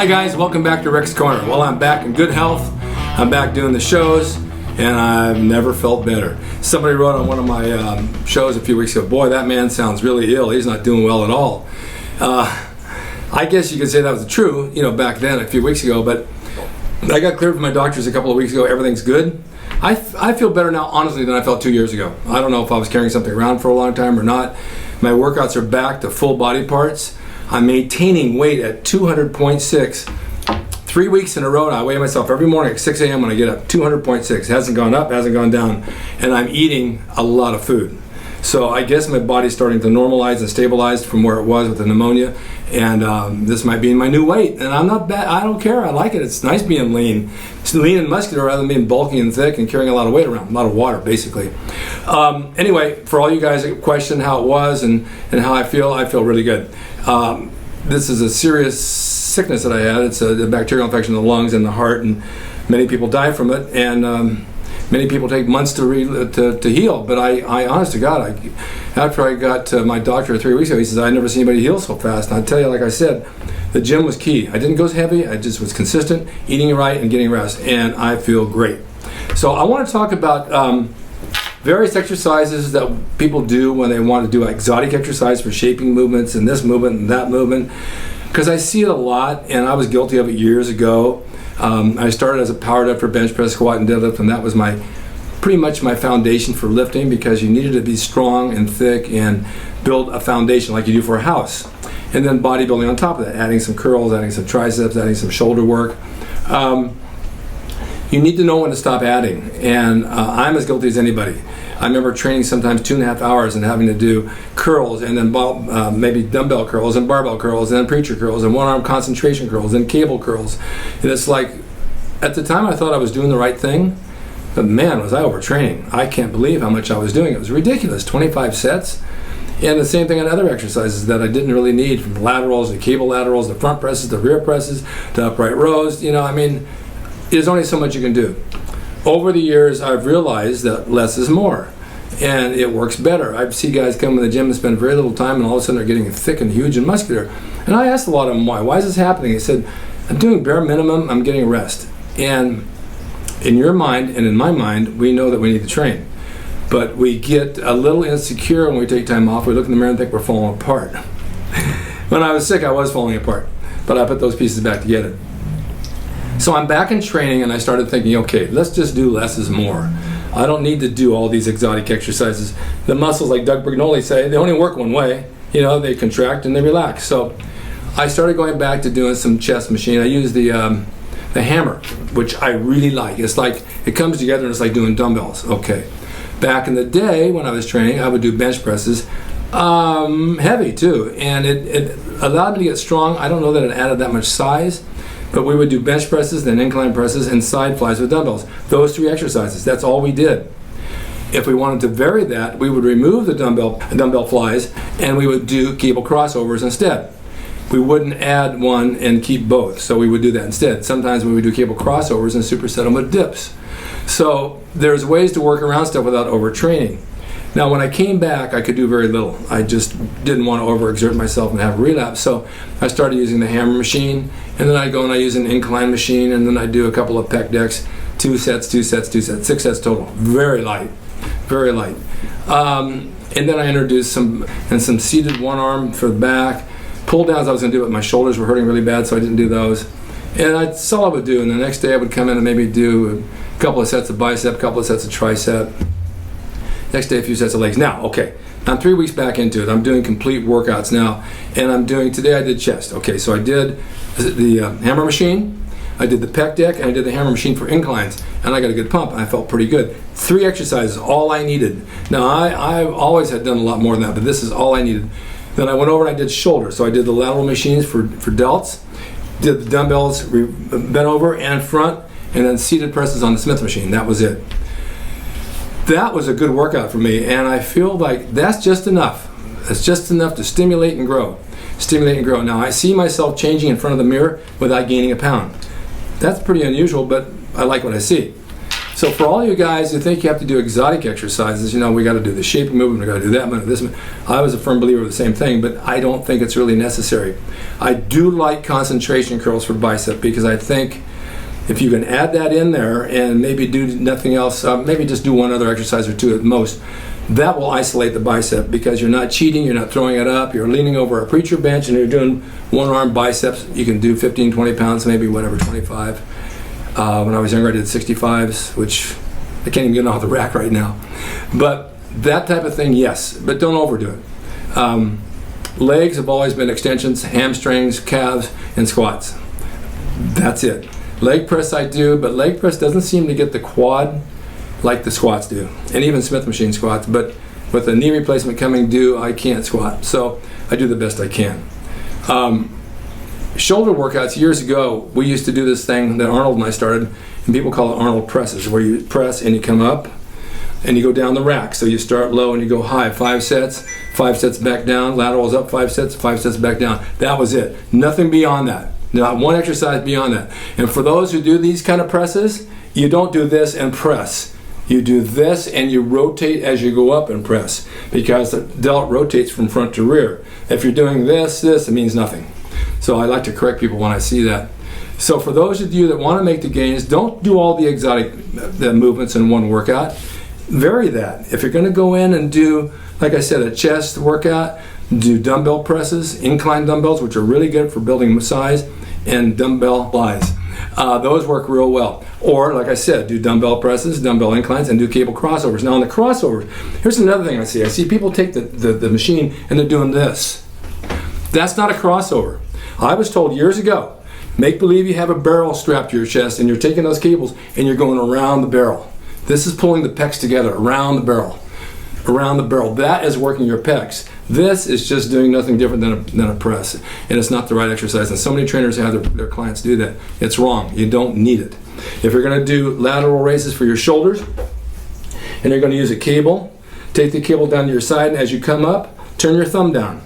Hi guys, welcome back to Rick's Corner. Well, I'm back in good health. I'm back doing the shows, and I've never felt better. Somebody wrote on one of my shows a few weeks ago, boy, that man sounds really ill. He's not doing well at all. I guess you could say that was true, back then, a few weeks ago, but I got cleared from my doctors a couple of weeks ago. Everything's good. I feel better now, honestly, than I felt 2 years ago. I don't know if I was carrying something around for a long time or not. My workouts are back to full body parts. I'm maintaining weight at 200.6. 3 weeks in a row now. I weigh myself every morning at 6 a.m. when I get up. 200.6. Hasn't gone up, hasn't gone down. And I'm eating a lot of food. So I guess my body's starting to normalize and stabilize from where it was with the pneumonia. And this might be my new weight. And I'm not bad. I don't care. I like it. It's nice being lean. It's lean and muscular rather than being bulky and thick and carrying a lot of weight around. A lot of water, basically. Anyway, for all you guys that question how it was and how I feel really good. This is a serious sickness that I had. It's a bacterial infection in the lungs and the heart, and many people die from it, and many people take months to heal. But I honest to God, after I got to my doctor 3 weeks ago, he says, I've never seen anybody heal so fast. And I tell you, like I said, the gym was key. I didn't go heavy. I just was consistent, eating right and getting rest, and I feel great. So I want to talk about various exercises that people do when they want to do exotic exercise for shaping movements and this movement and that movement, because I see it a lot, and I was guilty of it years ago. I started as a power lifter, bench press, squat, and deadlift, and that was pretty much my foundation for lifting, because you needed to be strong and thick and build a foundation like you do for a house. And then bodybuilding on top of that, adding some curls, adding some triceps, adding some shoulder work. You need to know when to stop adding, and I'm as guilty as anybody. I remember training sometimes 2.5 hours and having to do curls, and then maybe dumbbell curls and barbell curls and then preacher curls and one-arm concentration curls and cable curls. And it's like, at the time I thought I was doing the right thing, but man, was I overtraining. I can't believe how much I was doing. It was ridiculous, 25 sets. And the same thing on other exercises that I didn't really need, from laterals to cable laterals, to front presses, to rear presses, to upright rows. There's only so much you can do. Over the years, I've realized that less is more, and it works better. I see guys come in the gym and spend very little time, and all of a sudden they're getting thick and huge and muscular. And I asked a lot of them why. Why is this happening? They said, I'm doing bare minimum, I'm getting rest. And in your mind and in my mind, we know that we need to train. But we get a little insecure when we take time off. We look in the mirror and think we're falling apart. When I was sick, I was falling apart, but I put those pieces back together. So I'm back in training, and I started thinking, okay, let's just do less is more. I don't need to do all these exotic exercises. The muscles, like Doug Brignoli say, they only work one way. They contract and they relax. So I started going back to doing some chest machine. I use the hammer, which I really like. It's like, it comes together and it's like doing dumbbells. Okay. Back in the day when I was training, I would do bench presses, heavy too, and it allowed me to get strong. I don't know that it added that much size, but we would do bench presses, then incline presses, and side flies with dumbbells. Those 3 exercises, that's all we did. If we wanted to vary that, we would remove the dumbbell flies, and we would do cable crossovers instead. We wouldn't add one and keep both, so we would do that instead. Sometimes we would do cable crossovers and superset them with dips. So there's ways to work around stuff without overtraining. Now, when I came back, I could do very little. I just didn't want to overexert myself and have a relapse. So I started using the hammer machine, and then I'd go and I use an incline machine, and then I'd do a couple of pec decks, 2 sets, 2 sets, 2 sets, 6 sets total. Very light, very light. And then I introduced some seated one arm for the back. Pull downs I was going to do, but my shoulders were hurting really bad, so I didn't do those. And that's all I would do. And the next day I would come in and maybe do a couple of sets of bicep, a couple of sets of tricep. Next day, a few sets of legs. Now, okay, I'm 3 weeks back into it. I'm doing complete workouts now, and today I did chest. Okay, so I did the hammer machine, I did the pec deck, and I did the hammer machine for inclines, and I got a good pump, and I felt pretty good. 3 exercises, all I needed. Now, I've always had done a lot more than that, but this is all I needed. Then I went over and I did shoulder, so I did the lateral machines for delts, did the dumbbells bent over and front, and then seated presses on the Smith machine. That was it. That was a good workout for me, and I feel like that's just enough. It's just enough to stimulate and grow. Stimulate and grow. Now, I see myself changing in front of the mirror without gaining a pound. That's pretty unusual, but I like what I see. So So for all you guys who think you have to do exotic exercises, you know, we got to do the shaping movement, we got to do that movement, this movement. I was a firm believer of the same thing, but I don't think it's really necessary. I do like concentration curls for bicep because I think if you can add that in there and maybe do nothing else, maybe just do one other exercise or two at most, that will isolate the bicep because you're not cheating, you're not throwing it up, you're leaning over a preacher bench and you're doing one-arm biceps. You can do 15, 20 pounds, maybe whatever, 25. When I was younger, I did 65s, which I can't even get off the rack right now. But that type of thing, yes, but don't overdo it. Legs have always been extensions, hamstrings, calves, and squats. That's it. Leg press I do, but leg press doesn't seem to get the quad like the squats do, and even Smith machine squats. But with the knee replacement coming due, I can't squat, so I do the best I can. Shoulder workouts, years ago, we used to do this thing that Arnold and I started, and people call it Arnold Presses, where you press and you come up and you go down the rack. So you start low and you go high, 5 sets back down, laterals up 5 sets back down. That was it. Nothing beyond that. Not one exercise beyond that. And for those who do these kind of presses, you don't do this and press. You do this and you rotate as you go up and press, because the delt rotates from front to rear. If you're doing this, it means nothing. So I like to correct people when I see that. So for those of you that want to make the gains, don't do all the exotic movements in one workout. Vary that. If you're going to go in and do, like I said, a chest workout, do dumbbell presses, incline dumbbells, which are really good for building size, and dumbbell flies. Those work real well. Or, like I said, do dumbbell presses, dumbbell inclines, and do cable crossovers. Now on the crossovers, here's another thing I see. I see people take the machine and they're doing this. That's not a crossover. I was told years ago, make believe you have a barrel strapped to your chest and you're taking those cables and you're going around the barrel. This is pulling the pecs together around the barrel. Around the barrel. That is working your pecs. This is just doing nothing different than a press. And it's not the right exercise. And so many trainers have their clients do that. It's wrong. You don't need it. If you're going to do lateral raises for your shoulders and you're going to use a cable, take the cable down to your side, and as you come up, turn your thumb down.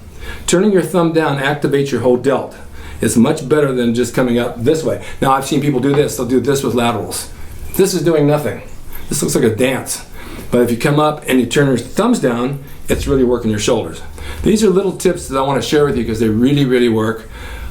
Turning your thumb down activates your whole delt. It's much better than just coming up this way. Now I've seen people do this. They'll do this with laterals. This is doing nothing. This looks like a dance. But if you come up and you turn your thumbs down, it's really working your shoulders. These are little tips that I want to share with you because they really, really work.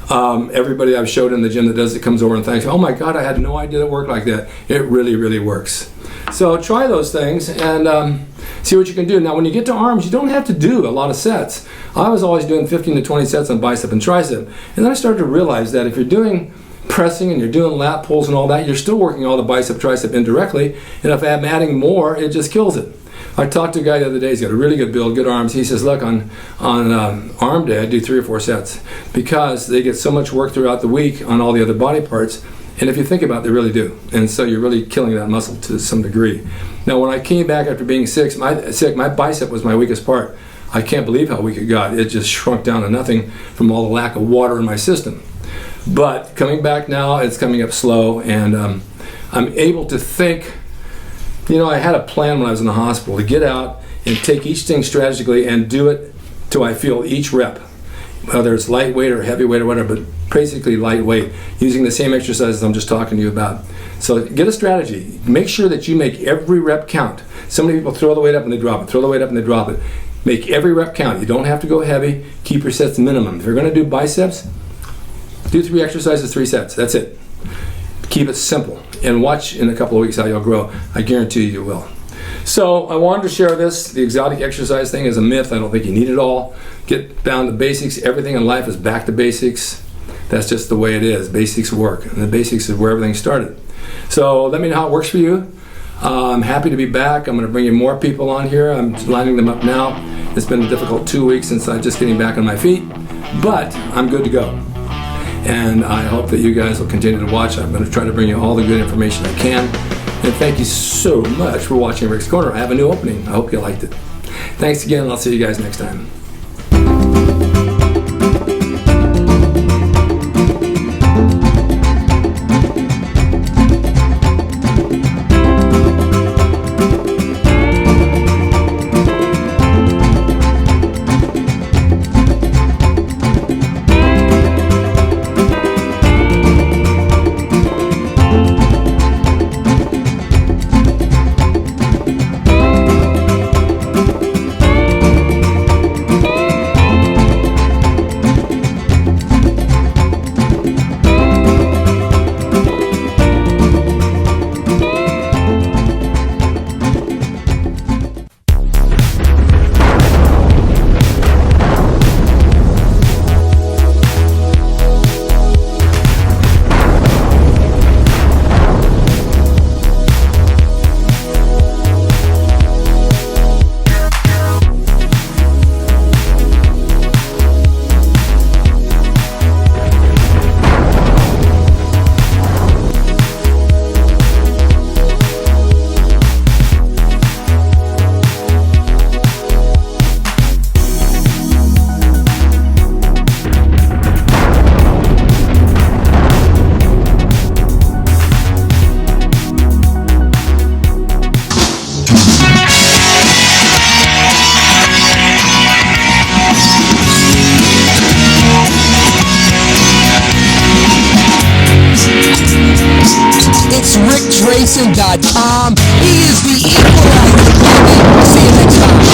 Everybody I've showed in the gym that does it comes over and thanks, oh my God, I had no idea it worked like that. It really, really works. So try those things and see what you can do. Now when you get to arms, you don't have to do a lot of sets. I was always doing 15 to 20 sets on bicep and tricep. And then I started to realize that if you're doing pressing and you're doing lat pulls and all that, you're still working all the bicep, tricep indirectly. And if I'm adding more, it just kills it. I talked to a guy the other day, he's got a really good build, good arms. He says, look, on arm day, I do 3 or 4 sets because they get so much work throughout the week on all the other body parts. And if you think about it, they really do. And so you're really killing that muscle to some degree. Now, when I came back after being sick, my bicep was my weakest part. I can't believe how weak it got. It just shrunk down to nothing from all the lack of water in my system. But coming back now, it's coming up slow, and I'm able to think. You know, I had a plan when I was in the hospital to get out and take each thing strategically and do it till I feel each rep, whether it's lightweight or heavyweight or whatever, but basically lightweight, using the same exercises I'm just talking to you about. So get a strategy. Make sure that you make every rep count. So many people throw the weight up and they drop it, throw the weight up and they drop it. Make every rep count. You don't have to go heavy. Keep your sets minimum. If you're going to do biceps, do 3 exercises, 3 sets. That's it. Keep it simple and watch in a couple of weeks how you'll grow. I guarantee you will. So I wanted to share this. The exotic exercise thing is a myth. I don't think you need it all. Get down to basics. Everything in life is back to basics. That's just the way it is. Basics work, and the basics is where everything started. So let me know how it works for you. I'm happy to be back. I'm going to bring you more people on here. I'm lining them up now. It's been a difficult 2 weeks since I'm just getting back on my feet, but I'm good to go. And I hope that you guys will continue to watch. I'm going to try to bring you all the good information I can. And thank you so much for watching Rick's Corner. I have a new opening. I hope you liked it. Thanks again, and I'll see you guys next time. drasin.com. He is the equalizer, baby. See you next time.